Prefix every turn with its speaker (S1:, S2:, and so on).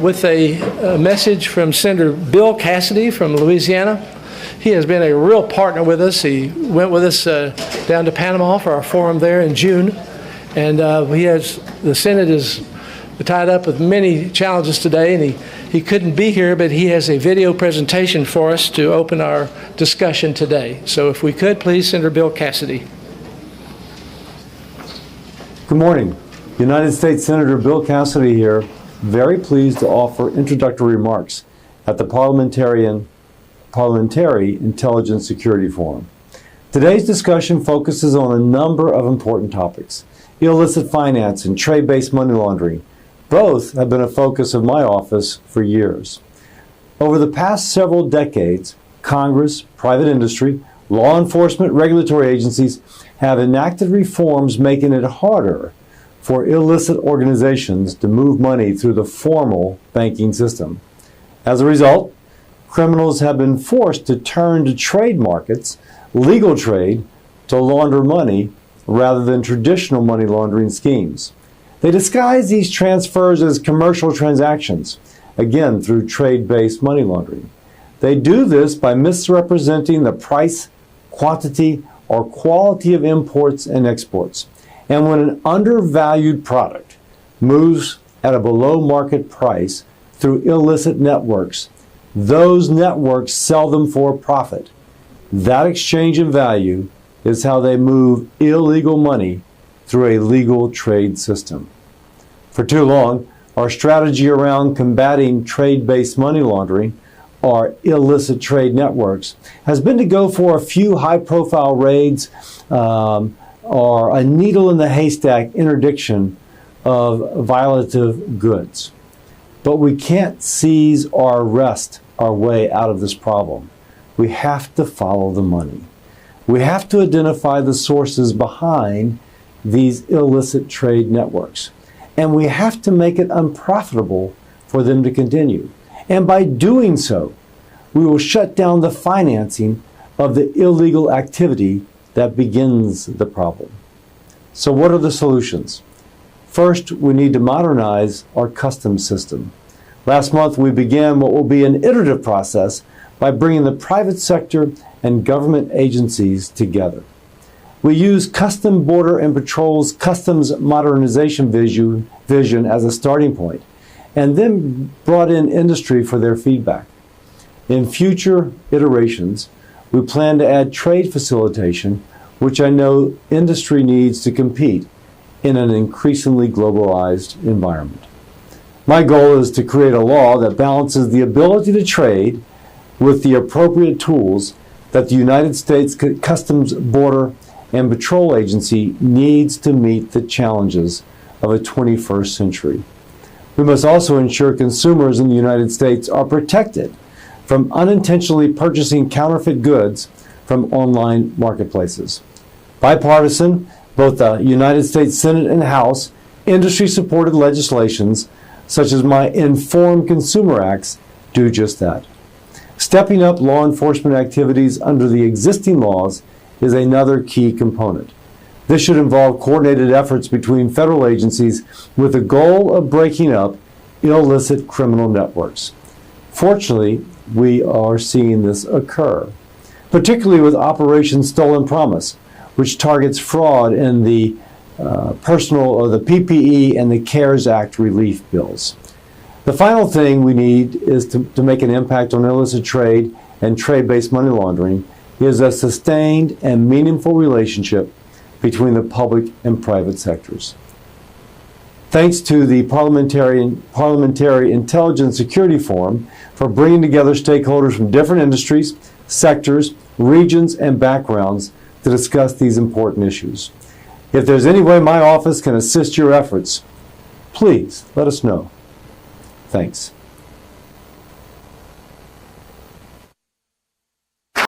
S1: with a message from Senator Bill Cassidy from Louisiana. He has been a real partner with us. He went with us down to Panama for our forum there in June. And the Senate is tied up with many challenges today, and he couldn't be here, but he has a video presentation for us to open our discussion today. So if we could, please, Senator Bill Cassidy.
S2: Good morning. United States Senator Bill Cassidy here, very pleased to offer introductory remarks at the Parliamentary Intelligence Security Forum. Today's discussion focuses on a number of important topics: illicit finance and trade-based money laundering. Both have been a focus of my office for years. Over the past several decades, Congress, private industry, law enforcement, regulatory agencies have enacted reforms making it harder for illicit organizations to move money through the formal banking system. As a result, criminals have been forced to turn to trade markets, legal trade, to launder money rather than traditional money laundering schemes. They disguise these transfers as commercial transactions, again through trade-based money laundering. They do this by misrepresenting the price, quantity, or quality of imports and exports. And when an undervalued product moves at a below-market price through illicit networks, those networks sell them for a profit. That exchange in value is how they move illegal money through a legal trade system. For too long, our strategy around combating trade-based money laundering, or illicit trade networks, has been to go for a few high-profile raids or a needle in the haystack interdiction of violative goods. But we can't seize or arrest our way out of this problem. We have to follow the money. We have to identify the sources behind these illicit trade networks. And we have to make it unprofitable for them to continue. And by doing so, we will shut down the financing of the illegal activity that begins the problem. So what are the solutions? First, we need to modernize our customs system. Last month, we began what will be an iterative process by bringing the private sector and government agencies together. We use Custom Border and Patrol's customs modernization vision as a starting point, and then brought in industry for their feedback. In future iterations, we plan to add trade facilitation, which I know industry needs to compete in an increasingly globalized environment. My goal is to create a law that balances the ability to trade with the appropriate tools that the United States Customs Border and Patrol Agency needs to meet the challenges of a 21st century. We must also ensure consumers in the United States are protected from unintentionally purchasing counterfeit goods from online marketplaces. Bipartisan, both the United States Senate and House, industry-supported legislations such as my Informed Consumer Acts do just that. Stepping up law enforcement activities under the existing laws is another key component. This should involve coordinated efforts between federal agencies with the goal of breaking up illicit criminal networks. Fortunately, we are seeing this occur, particularly with Operation Stolen Promise, which targets fraud in the personal or the PPE and the CARES Act relief bills. The final thing we need is to make an impact on illicit trade and trade-based money laundering is a sustained and meaningful relationship between the public and private sectors. Thanks to the Parliamentary Intelligence Security Forum for bringing together stakeholders from different industries, sectors, regions, and backgrounds to discuss these important issues. If there's any way my office can assist your efforts, please let us know. Thanks.